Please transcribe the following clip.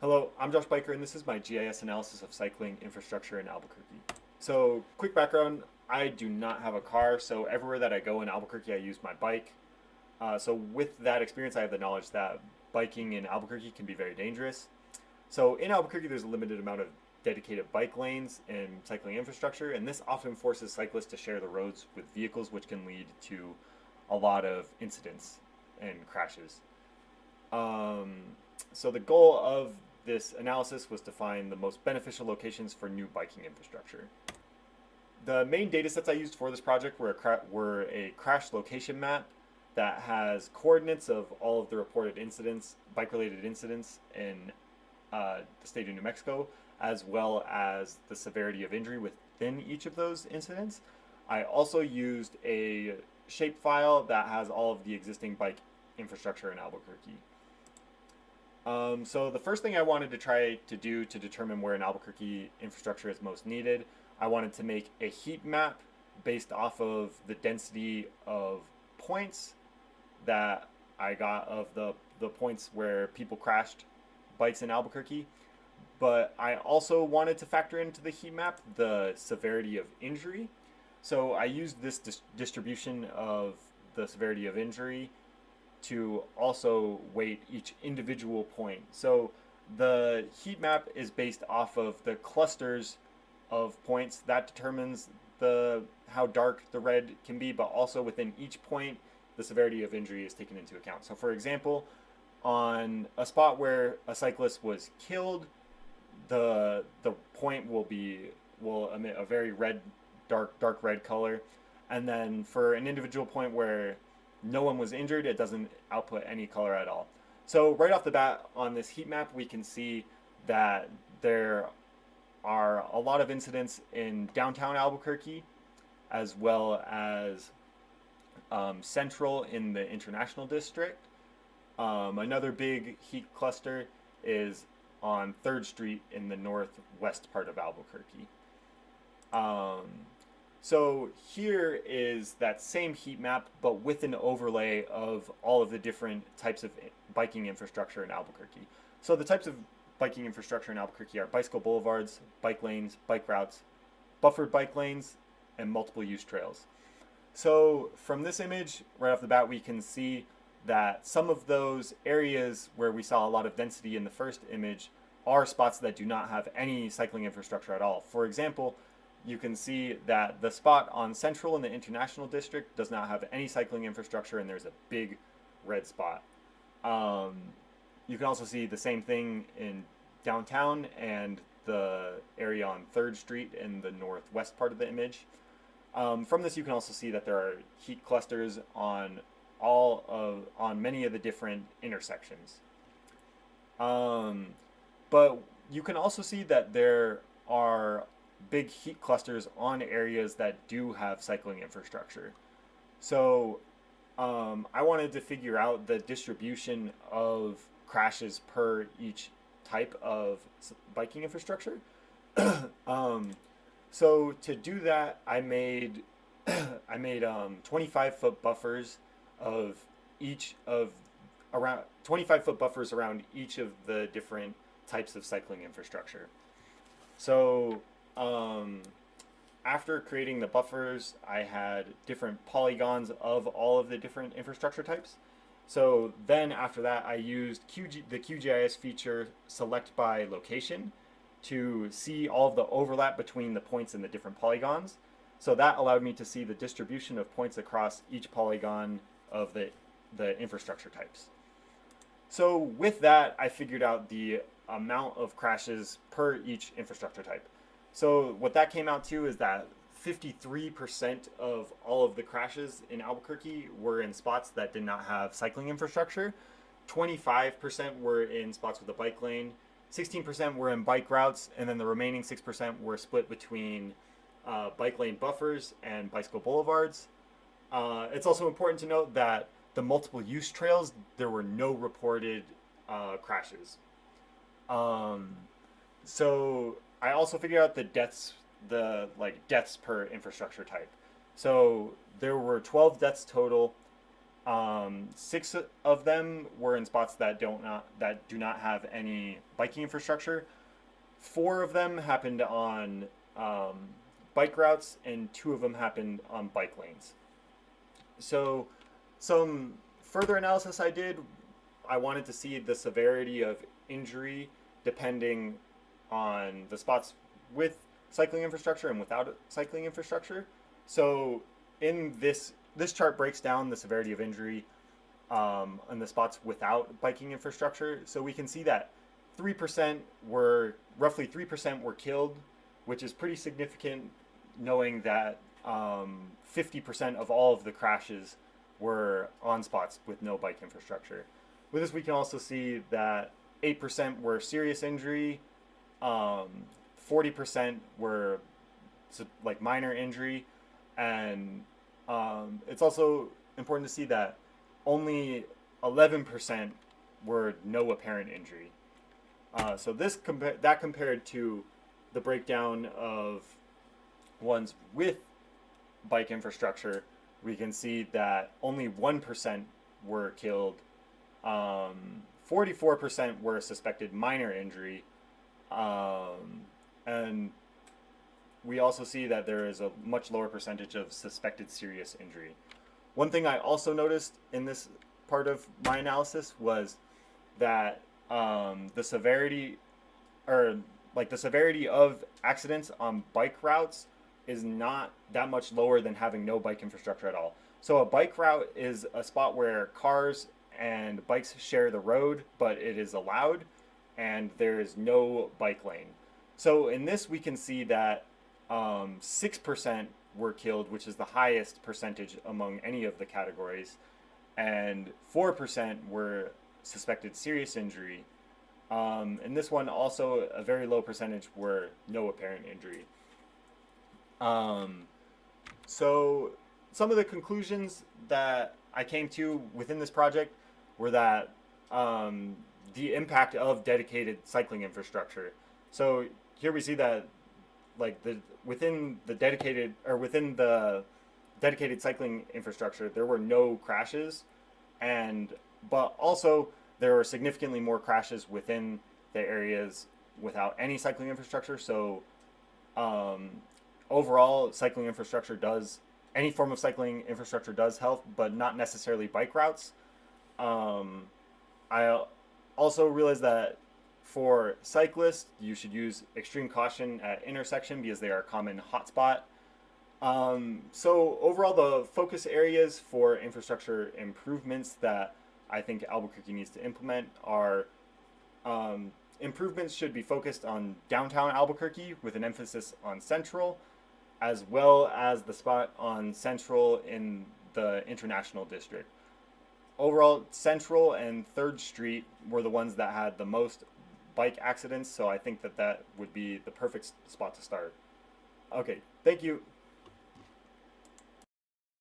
Hello, I'm Josh Byker, and this is my GIS analysis of cycling infrastructure in Albuquerque. So, quick background, I do not have a car, so everywhere that I go in Albuquerque, I use my bike. So, with that experience, I have the knowledge that biking in Albuquerque can be very dangerous. So, in Albuquerque, there's a limited amount of dedicated bike lanes and cycling infrastructure, and this often forces cyclists to share the roads with vehicles, which can lead to a lot of incidents and crashes. Um, so the goal of this analysis was to find the most beneficial locations for new biking infrastructure. The main data sets I used for this project were a crash location map that has coordinates of all of the reported incidents, bike-related incidents in the state of New Mexico, as well as the severity of injury within each of those incidents. I also used a shapefile that has all of the existing bike infrastructure in Albuquerque. So the first thing I wanted to try to do to determine where in Albuquerque infrastructure is most needed, I wanted to make a heat map based off of the density of points that I got of the points where people crashed bikes in Albuquerque. But I also wanted to factor into the heat map the severity of injury. So I used this distribution of the severity of injury to also weight each individual point. So the heat map is based off of the clusters of points that determines the how dark the red can be, but also within each point the severity of injury is taken into account. So for example, on a spot where a cyclist was killed, the point will emit a very red, dark red color, and then for an individual point where no one was injured, it doesn't output any color at all. So right off the bat on this heat map, we can see that there are a lot of incidents in downtown Albuquerque, as well as central in the International District. Another big heat cluster is on 3rd Street in the northwest part of Albuquerque. Um, so here is that same heat map, but with an overlay of all of the different types of biking infrastructure in Albuquerque. So the types of biking infrastructure in Albuquerque are bicycle boulevards, bike lanes, bike routes, buffered bike lanes, and multiple use trails. So from this image, right off the bat, we can see that some of those areas where we saw a lot of density in the first image are spots that do not have any cycling infrastructure at all. For example, you can see that the spot on Central in the International District does not have any cycling infrastructure, and there's a big red spot. Um, you can also see the same thing in downtown and the area on 3rd Street in the northwest part of the image. From this, you can also see that there are heat clusters on many of the different intersections. But you can also see that there are big heat clusters on areas that do have cycling infrastructure. So I wanted to figure out the distribution of crashes per each type of biking infrastructure. um, so to do that, I made 25-foot buffers of each of around 25-foot buffers around each of the different types of cycling infrastructure. So after creating the buffers, I had different polygons of all of the different infrastructure types. So then after that, I used the QGIS feature select by location to see all of the overlap between the points in the different polygons. So that allowed me to see the distribution of points across each polygon of the infrastructure types. So with that, I figured out the amount of crashes per each infrastructure type. So what that came out to is that 53% of all of the crashes in Albuquerque were in spots that did not have cycling infrastructure. 25% were in spots with a bike lane. 16% were in bike routes, and then the remaining 6% were split between bike lane buffers and bicycle boulevards. It's also important to note that the multiple use trails, there were no reported crashes. So I also figured out the deaths per infrastructure type. So there were 12 deaths total Six of them were in spots that do not have any biking infrastructure. Four of them happened on bike routes, and two of them happened on bike lanes. So, some further analysis I did, I wanted to see the severity of injury depending on the spots with cycling infrastructure and without cycling infrastructure. So, in this chart breaks down the severity of injury on the spots without biking infrastructure. So we can see that 3% were roughly 3% were killed, which is pretty significant, knowing that 50% of all of the crashes were on spots with no bike infrastructure. With this, we can also see that 8% were serious injury, 40% were like minor injury, and it's also important to see that only 11% were no apparent injury. So that compared to the breakdown of ones with bike infrastructure, we can see that only 1% were killed, 44% were suspected minor injury, and we also see that there is a much lower percentage of suspected serious injury. One thing I also noticed in this part of my analysis was that the severity, or like the severity of accidents on bike routes is not that much lower than having no bike infrastructure at all. So a bike route is a spot where cars and bikes share the road, but it is allowed, and there is no bike lane. So in this, we can see that 6% were killed, which is the highest percentage among any of the categories, and 4% were suspected serious injury. And this one also a very low percentage were no apparent injury. So some of the conclusions that I came to within this project were that the impact of dedicated cycling infrastructure. So here we see that like within the dedicated cycling infrastructure, there were no crashes, but also there were significantly more crashes within the areas without any cycling infrastructure. So overall, any form of cycling infrastructure does help, but not necessarily bike routes. I also realized that for cyclists, you should use extreme caution at intersection because they are a common hotspot. So overall, the focus areas for infrastructure improvements that I think Albuquerque needs to implement are improvements should be focused on downtown Albuquerque with an emphasis on Central, as well as the spot on Central in the International District. Overall, Central and 3rd Street were the ones that had the most bike accidents, so I think that would be the perfect spot to start. Okay, thank you.